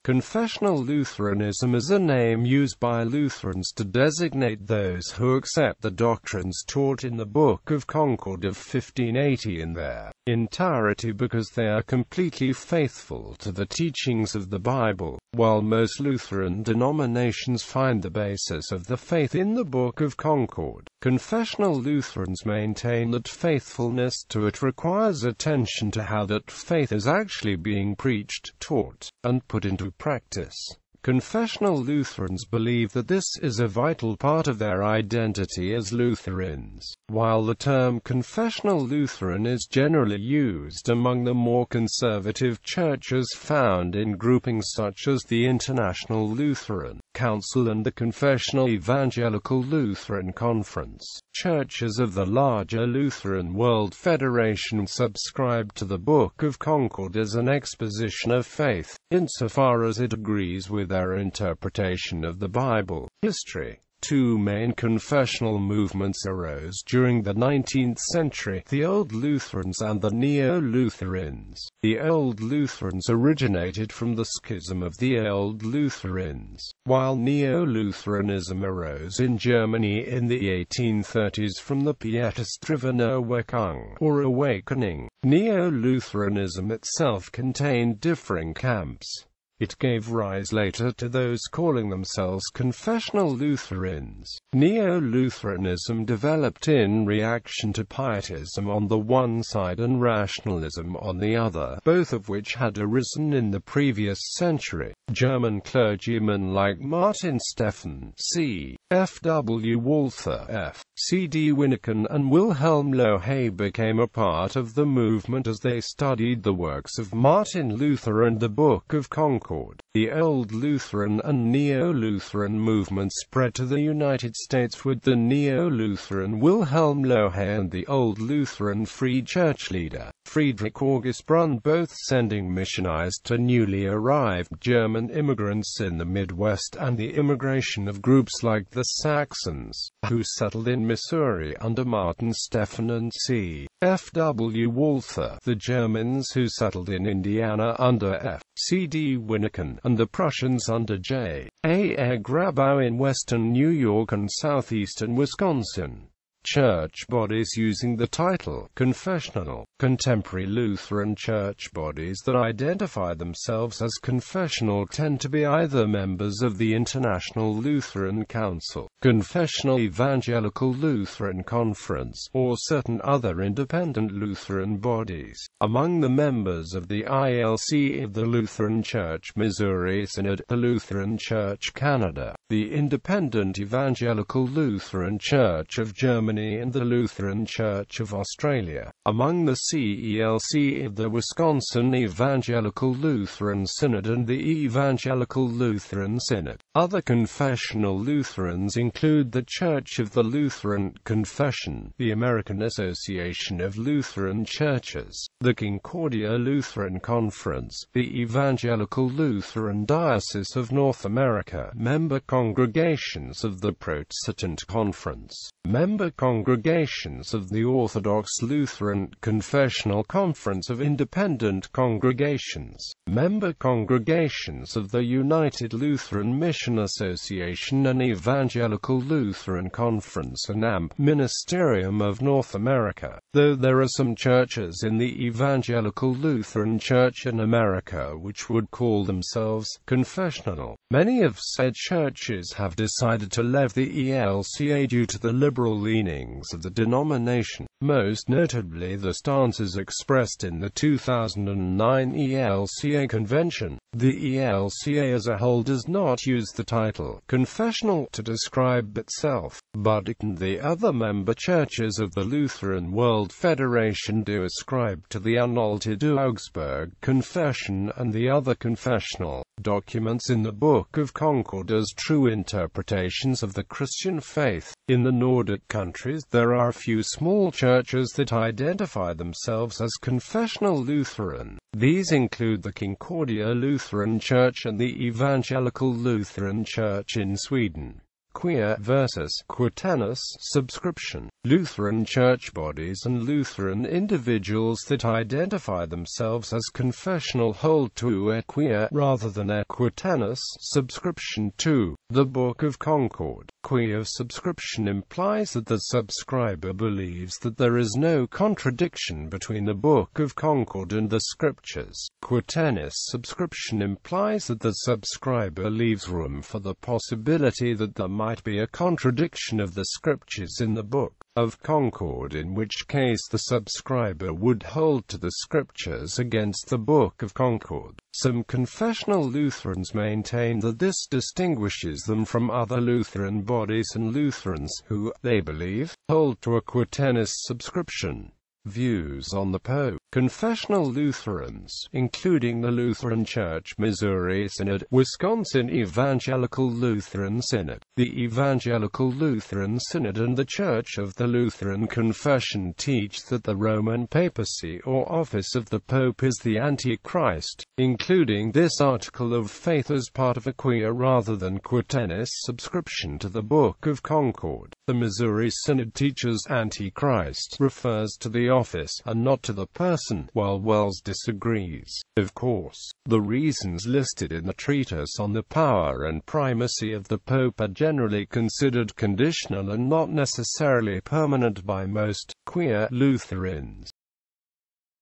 Confessional Lutheranism is a name used by Lutherans to designate those who accept the doctrines taught in the Book of Concord of 1580 in their entirety because they are completely faithful to the teachings of the Bible. While most Lutheran denominations find the basis of the faith in the Book of Concord, confessional Lutherans maintain that faithfulness to it requires attention to how that faith is actually being preached, taught, and put into practice. Confessional Lutherans believe that this is a vital part of their identity as Lutherans. While the term confessional Lutheran is generally used among the more conservative churches found in groupings such as the International Lutheran Council and the Confessional Evangelical Lutheran Conference, churches of the larger Lutheran World Federation subscribe to the Book of Concord as an exposition of faith, insofar as it agrees with their interpretation of the Bible. History. Two main confessional movements arose during the 19th century, the Old Lutherans and the Neo-Lutherans. The Old Lutherans originated from the schism of the Old Lutherans, while Neo-Lutheranism arose in Germany in the 1830s from the Pietist-driven Erweckung, or awakening. Neo-Lutheranism itself contained differing camps. It gave rise later to those calling themselves confessional Lutherans. Neo-Lutheranism developed in reaction to Pietism on the one side and rationalism on the other, both of which had arisen in the previous century. German clergymen like Martin Stephan, c. F. W. Walther, F. C. D. Winnicken, and Wilhelm Lohe became a part of the movement as they studied the works of Martin Luther and the Book of Concord. The Old Lutheran and Neo-Lutheran movements spread to the United States with the Neo-Lutheran Wilhelm Lohe and the Old Lutheran Free Church leader, Friedrich August Brunn, both sending missionaries to newly arrived German immigrants in the Midwest, and the immigration of groups like the Saxons, who settled in Missouri under Martin Stephan and c. F. W. Walther, the Germans who settled in Indiana under F. C. D. Winnicken, and the Prussians under J. A. Grabau in western New York and southeastern Wisconsin. Church bodies using the title confessional. Contemporary Lutheran church bodies that identify themselves as confessional tend to be either members of the International Lutheran Council, Confessional Evangelical Lutheran Conference, or certain other independent Lutheran bodies. Among the members of the ILC of the Lutheran Church Missouri Synod, the Lutheran Church Canada, the Independent Evangelical Lutheran Church of Germany, and the Lutheran Church of Australia. Among the CELC of the Wisconsin Evangelical Lutheran Synod and the Evangelical Lutheran Synod. Other confessional Lutherans include the Church of the Lutheran Confession, the American Association of Lutheran Churches, the Concordia Lutheran Conference, the Evangelical Lutheran Diocese of North America, member congregations of the Protestant Conference, member congregations of the Orthodox Lutheran Confessional Conference of Independent Congregations, member congregations of the United Lutheran Mission Association and Evangelical Lutheran Conference and AMP Ministerium of North America. Though there are some churches in the Evangelical Lutheran Church in America which would call themselves confessional, many of said churches have decided to leave the ELCA due to the liberal leanings of the denomination, most notably the stances expressed in the 2009 ELCA convention. The ELCA as a whole does not use the title confessional to describe itself, but it and the other member churches of the Lutheran World Federation do ascribe to the unaltered Augsburg Confession and the other confessional documents in the Book of Concord as true interpretations of the Christian faith. In the Nordic countries there are a few small churches that identify themselves as confessional Lutheran. These include the Concordia Lutheran Church and the Evangelical Lutheran Church in Sweden. Queer versus Quaternious subscription. Lutheran church bodies and Lutheran individuals that identify themselves as confessional hold to a queer rather than a quaternious subscription to the Book of Concord. Queer subscription implies that the subscriber believes that there is no contradiction between the Book of Concord and the Scriptures. Quaternious subscription implies that the subscriber leaves room for the possibility that there might be a contradiction of the Scriptures in the Book of Concord, in which case the subscriber would hold to the Scriptures against the Book of Concord. Some confessional Lutherans maintain that this distinguishes them from other Lutheran bodies and Lutherans who, they believe, hold to a quaternious subscription. Views on the Pope. Confessional Lutherans, including the Lutheran Church Missouri Synod, Wisconsin Evangelical Lutheran Synod, the Evangelical Lutheran Synod and the Church of the Lutheran Confession teach that the Roman papacy or office of the Pope is the Antichrist, including this article of faith as part of a queer rather than quaternious subscription to the Book of Concord. The Missouri Synod teaches Antichrist refers to the office and not to the person, while Wells disagrees. Of course, the reasons listed in the treatise on the power and primacy of the Pope are generally considered conditional and not necessarily permanent by most queer Lutherans.